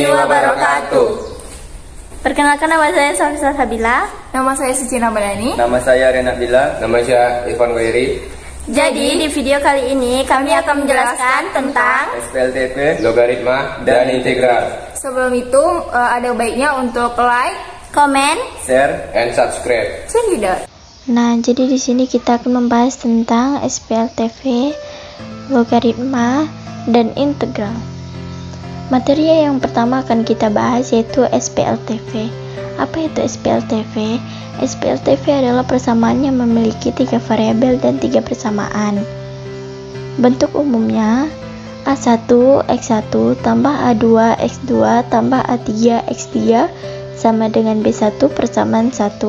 warahmatullahi wabarakatuh. Perkenalkan, nama saya Safisa Sabila. Nama saya Suci Nabalani. Nama saya Renat Bila. Nama saya Irfan Wairi. Jadi di video kali ini kami akan menjelaskan tentang SPLTV, logaritma, dan integral. Sebelum itu ada baiknya untuk like, komen, Share, and subscribe. Cendidot. Nah, jadi di sini kita akan membahas tentang SPLTV, logaritma, dan integral. Materi yang pertama akan kita bahas yaitu SPLTV. Apa itu SPLTV? SPLTV adalah persamaan yang memiliki 3 variabel dan 3 persamaan. Bentuk umumnya A1 X1 tambah A2 X2 tambah A3 X3 sama dengan B1 persamaan 1.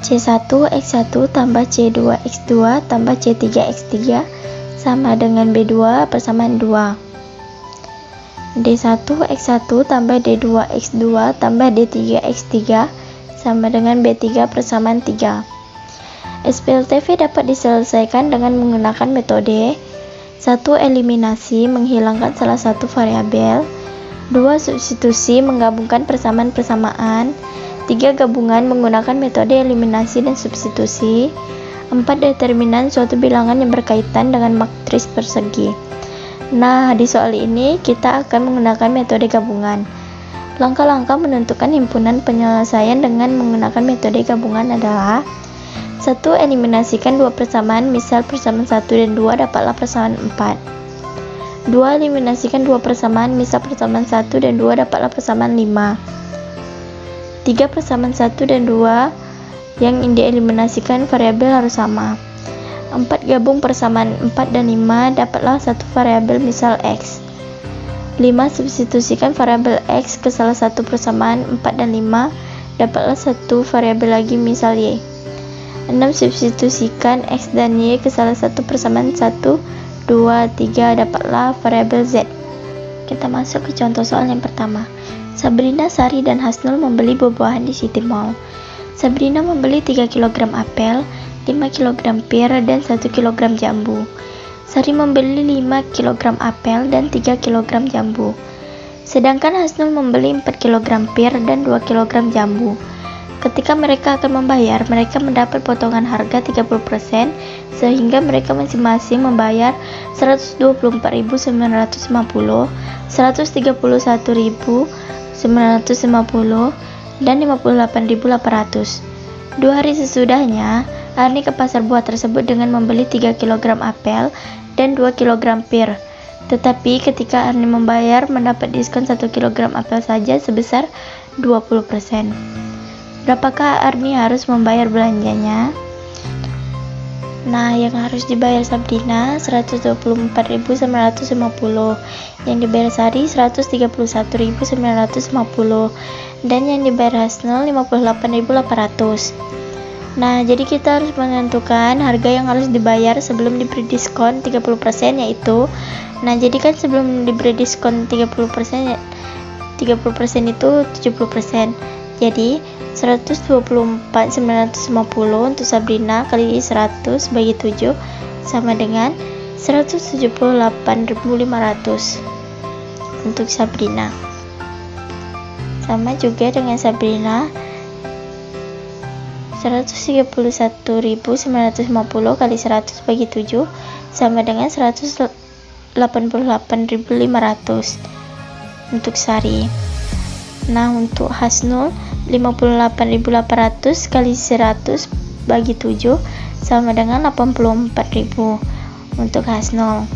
C1 X1 tambah C2 X2 tambah C3 X3 sama dengan B2 persamaan 2. D1 X1 tambah D2 X2 tambah D3 X3 sama dengan B3 persamaan 3. SPLTV dapat diselesaikan dengan menggunakan metode 1. Eliminasi menghilangkan salah satu variabel, 2. Substitusi menggabungkan persamaan-persamaan, 3. Gabungan menggunakan metode eliminasi dan substitusi, 4. Determinan suatu bilangan yang berkaitan dengan matriks persegi. Nah, di soal ini kita akan menggunakan metode gabungan. Langkah-langkah menentukan himpunan penyelesaian dengan menggunakan metode gabungan adalah 1. Eliminasikan 2 persamaan, misal persamaan 1 dan 2 dapatlah persamaan 4. 2. Eliminasikan 2 persamaan, misal persamaan 1 dan 2 dapatlah persamaan 5. 3. Persamaan 1 dan 2 yang dieliminasikan variabel harus sama. 4. Gabung persamaan 4 dan 5 dapatlah satu variabel misal X. 5. Substitusikan variabel X ke salah satu persamaan 4 dan 5 dapatlah satu variabel lagi misal Y. 6. Substitusikan X dan Y ke salah satu persamaan 1, 2, 3 dapatlah variabel Z. Kita masuk ke contoh soal yang pertama. Sabrina, Sari, dan Hasnul membeli buah-buahan di City Mall. Sabrina membeli 3 kg apel, 5 kg pir, dan 1 kg jambu. Sari membeli 5 kg apel dan 3 kg jambu. Sedangkan Hasnul membeli 4 kg pir dan 2 kg jambu. Ketika mereka akan membayar, mereka mendapat potongan harga 30%, sehingga mereka masing-masing membayar 124.950, 131.950, dan 58.800. 2 hari sesudahnya, Arni ke pasar buah tersebut dengan membeli 3 kg apel dan 2 kg pir. Tetapi ketika Arni membayar, mendapat diskon 1 kg apel saja sebesar 20%. Berapakah Arni harus membayar belanjanya? Nah, yang harus dibayar Sabrina 124.950, yang dibayar Sari 131.950, dan yang dibayar Hasnul 58.800. Nah, jadi kita harus menentukan harga yang harus dibayar sebelum diberi diskon 30%, yaitu jadi kan sebelum diberi diskon 30% itu 70%. Jadi 124.950 untuk Sabrina kali 100 bagi 7 sama dengan 178.500 untuk Sabrina. Sama juga dengan Sabrina 131.950 kali 100 bagi 7 sama dengan 188.500 untuk Sari. Nah, untuk Hasnul 58.800 kali 100 bagi 7 sama dengan 84.000 untuk Hasnul.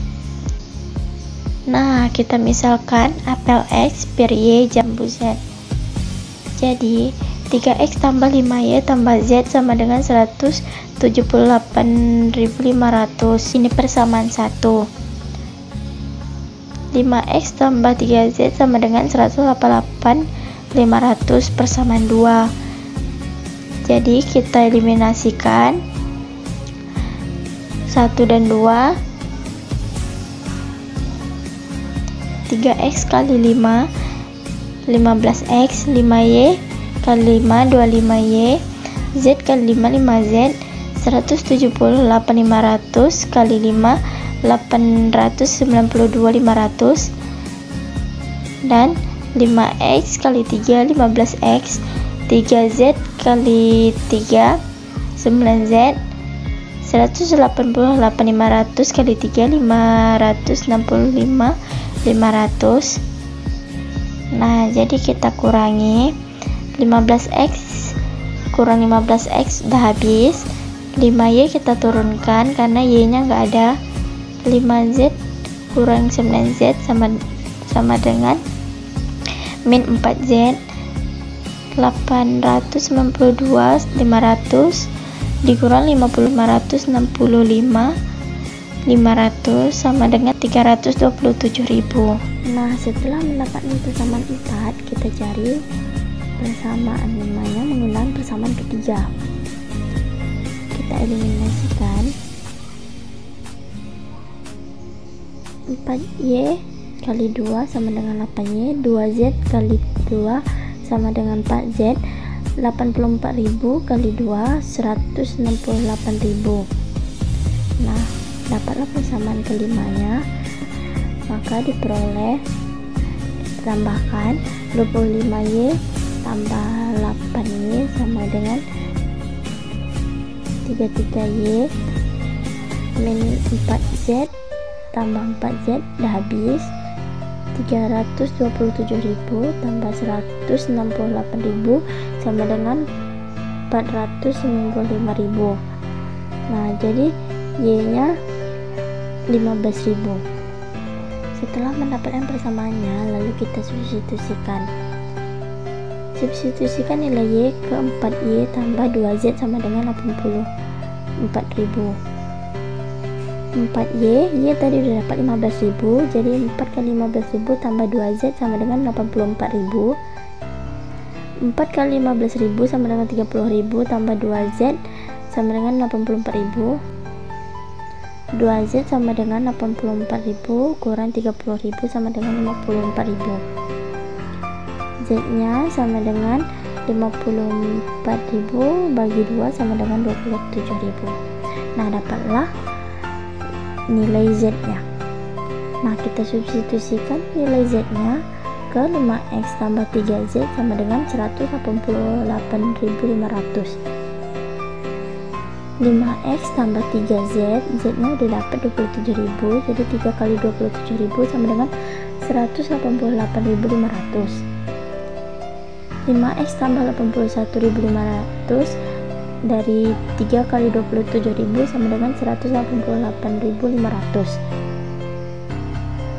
Nah, kita misalkan apel X, pir Y, jambu Z. Jadi 3X tambah 5Y tambah Z sama dengan 178.500. Ini persamaan 1. 5X tambah 3Z sama dengan 188.500 persamaan 2. Jadi kita eliminasikan 1 dan 2. 3X kali 5 15X, 5Y kali 5 25Y, Z kali 5 5Z, 178.500 kali 5 892.500, dan 5x kali 3 15x, 3z kali 3 9z, 188 500 kali 3 565 500. Nah, jadi kita kurangi 15x kurang 15x udah habis. 5y kita turunkan karena y nya nggak ada. 5z kurang 9z sama dengan min 4z. 892 500 dikurang 50 565 500 sama dengan 327.000. Nah, setelah mendapatkan persamaan 4, kita cari persamaan 5-nya menggunakan persamaan ketiga. Kita eliminasikan 4y kali 2 sama dengan 8y, 2z kali 2 sama dengan 4z, 84.000 kali 2 168.000. Nah, dapatlah persamaan kelimanya, maka diperoleh tambahkan 25y tambah 8y sama dengan 33y min 4z tambah 4z udah habis. 327.000 tambah 168.000 sama dengan 495.000. Nah, jadi y nya 15.000. Setelah mendapatkan persamaannya, lalu kita substitusikan nilai y ke 4y tambah 2z sama dengan 84.000. 4y, y tadi udah dapat 15.000, jadi 4 kali 15.000 tambah 2z sama dengan 84.000. 4 kali 15.000 sama dengan 30.000 tambah 2z sama dengan 84.000. 2z sama dengan 84.000 kurang 30.000 sama dengan 54.000. Z nya sama dengan 54.000 bagi 2 sama dengan 27.000. Nah, dapatlah nilai z nya. Nah, kita substitusikan nilai z nya ke 5x tambah 3z sama dengan 188.500. 5x tambah 3z, z nya udah dapat 27.000, jadi 3 kali 27.000 sama dengan 188.500. 5x tambah 81.500 dari 3 kali 27.000 sama dengan 188.500.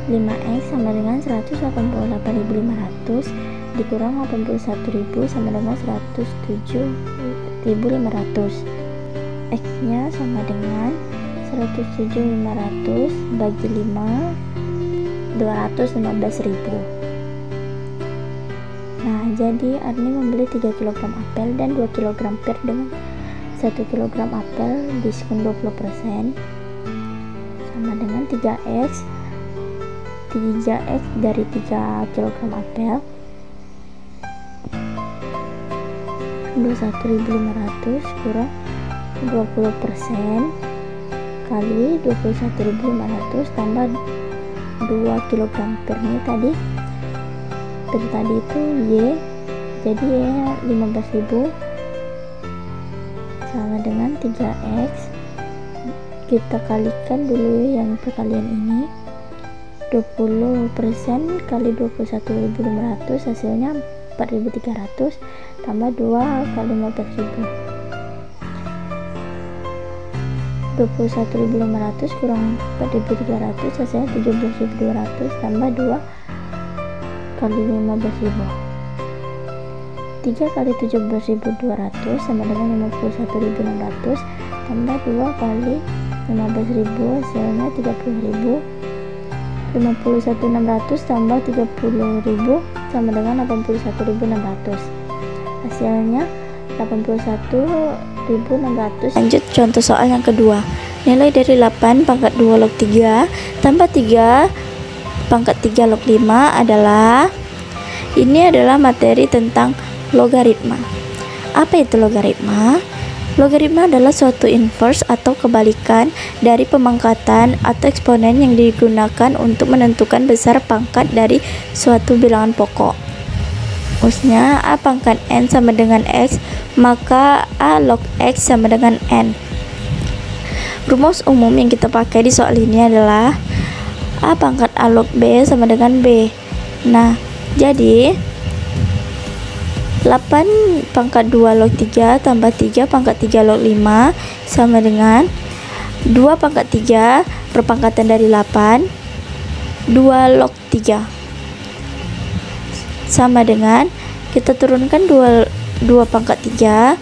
5x sama dengan 188.500 dikurang 81.000 sama dengan 107.500. X nya sama dengan 107.500 bagi 5 215.000. Nah, jadi Arni membeli 3 kg apel dan 2 kg pir dengan 1 kg apel diskon 20% sama dengan 3x dari 3 kg apel 21.500 kurang 20% kali 21.500 tambah 2 kg pirnya tadi itu y, jadi y nya 15.000 sama dengan 3x. Kita kalikan dulu yang perkalian ini, 20% kali 21.500 hasilnya 4.300 tambah 2 kali 15.000, 21.500 kurang 4.300 hasilnya 17.200 tambah 2 kali 15.000. 3 kali 17.200 sama dengan 51.600 tambah 2 kali 15.000 hasilnya 30.000. 51.600 tambah 30.000 sama dengan 81.600, hasilnya 81.600. Lanjut contoh soal yang kedua. Nilai dari 8 pangkat 2 log 3 tambah 3 pangkat 3 log 5 adalah, ini adalah materi tentang logaritma. Apa itu logaritma? Logaritma adalah suatu inverse atau kebalikan dari pemangkatan atau eksponen yang digunakan untuk menentukan besar pangkat dari suatu bilangan pokok. Maksudnya A pangkat n sama dengan x, maka A log x sama dengan n. Rumus umum yang kita pakai di soal ini adalah A pangkat A log B sama dengan B. Nah, jadi 8 pangkat 2 log 3 tambah 3 pangkat 3 log 5 sama dengan 2 pangkat 3 perpangkatan dari 8 2 log 3 sama dengan, kita turunkan 2 pangkat 3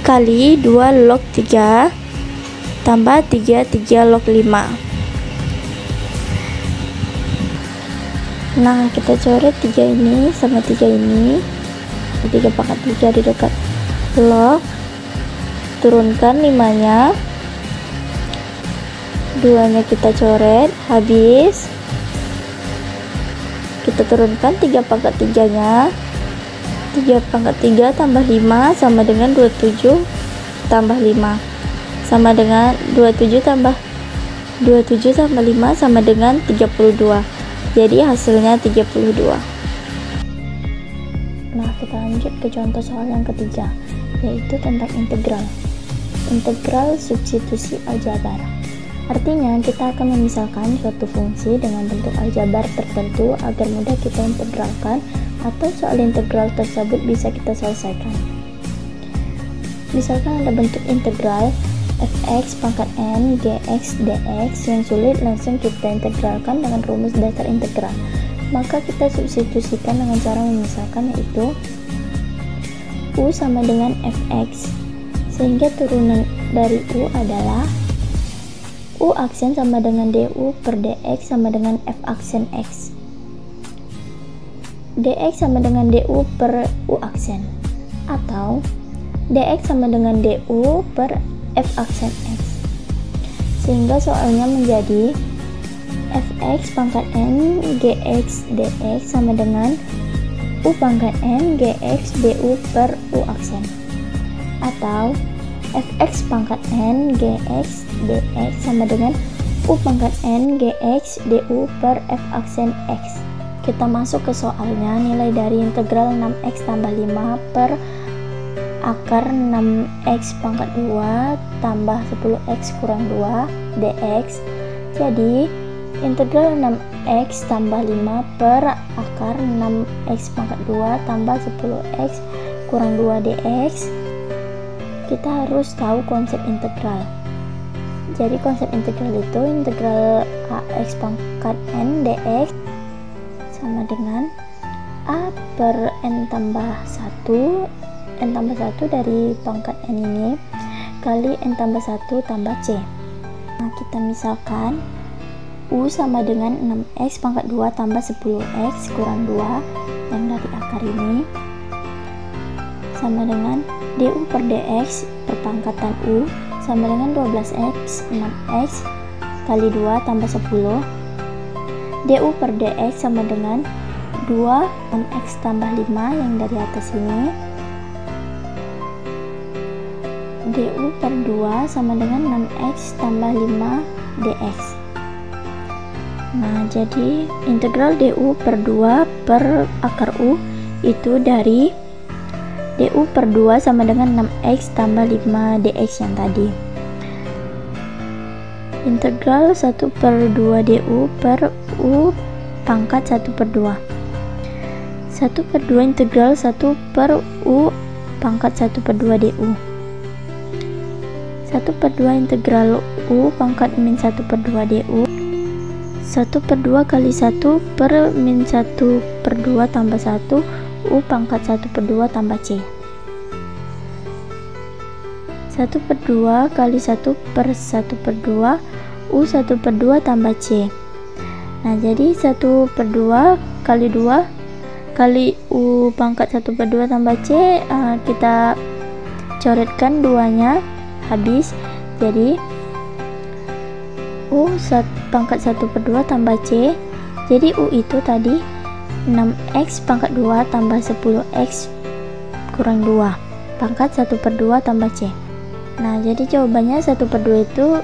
kali 2 log 3 tambah 3 log 5. Nah, kita coret 3 ini sama 3 ini, 3 pangkat 3 di dekat log, turunkan 5 nya, 2 nya kita coret, habis kita turunkan 3 pangkat 3 nya, 3 pangkat 3 tambah 5 sama dengan 27 tambah 5 sama dengan 27 tambah 5 sama dengan 32, jadi hasilnya 32. Nah, kita lanjut ke contoh soal yang ketiga, yaitu tentang integral. Integral substitusi aljabar. Artinya, kita akan memisalkan suatu fungsi dengan bentuk aljabar tertentu agar mudah kita integralkan atau soal integral tersebut bisa kita selesaikan. Misalkan ada bentuk integral fx pangkat n gx dx yang sulit langsung kita integralkan dengan rumus dasar integral. Maka kita substitusikan dengan cara memisahkan, yaitu U sama dengan fx, sehingga turunan dari U adalah U aksen sama dengan du per dx sama dengan f aksen x, dx sama dengan du per u aksen, atau dx sama dengan du per f aksen x, sehingga soalnya menjadi fx pangkat n gx dx sama dengan u pangkat n gx du per u aksen, atau fx pangkat n gx dx sama dengan u pangkat n gx du per f aksen x. Kita masuk ke soalnya. Nilai dari integral 6x tambah 5 per akar 6x pangkat 2 tambah 10x kurang 2 dx. Jadi integral 6x tambah 5 per akar 6x pangkat 2 tambah 10x kurang 2 dx. Kita harus tahu konsep integral. Jadi konsep integral itu integral ax pangkat n dx sama dengan a per n tambah 1 dari pangkat n ini kali n tambah 1 tambah c. Nah, kita misalkan U sama dengan 6x pangkat 2 tambah 10x kurang 2 yang dari akar ini sama dengan du per dx perpangkatan U sama dengan 12x 6x kali 2 tambah 10. Du per dx sama dengan 2 6x tambah 5 yang dari atas ini. Du per 2 sama dengan 6x tambah 5 dx. Nah, jadi integral du per 2 per akar u itu dari du per 2 sama dengan 6x tambah 5 dx yang tadi. Integral 1 per 2 du per u pangkat 1 per 2. 1 per 2 integral 1 per u pangkat 1 per 2 du. 1 per 2 integral u pangkat min 1 per 2 du. 1 per 2 kali 1 per min 1 per 2 tambah 1 u pangkat 1 per 2 tambah c. 1 per 2 kali 1 per 1 per 2 u 1 per 2 tambah c. Nah, jadi 1 per 2 kali 2 kali u pangkat 1 per 2 tambah c, kita coretkan 2 nya habis, jadi u pangkat 1 per 2 tambah c. Jadi u itu tadi 6x pangkat 2 tambah 10x kurang 2 pangkat 1 per 2 tambah c. Nah, jadi jawabannya 1/2 itu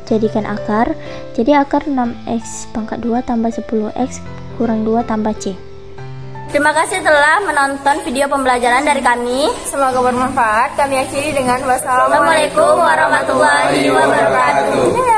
jadikan akar. Jadi akar 6x pangkat 2 tambah 10x kurang 2 tambah c. Terima kasih telah menonton video pembelajaran dari kami. Semoga bermanfaat. Kami akhiri dengan wassalamualaikum Assalamualaikum warahmatullahi wabarakatuh.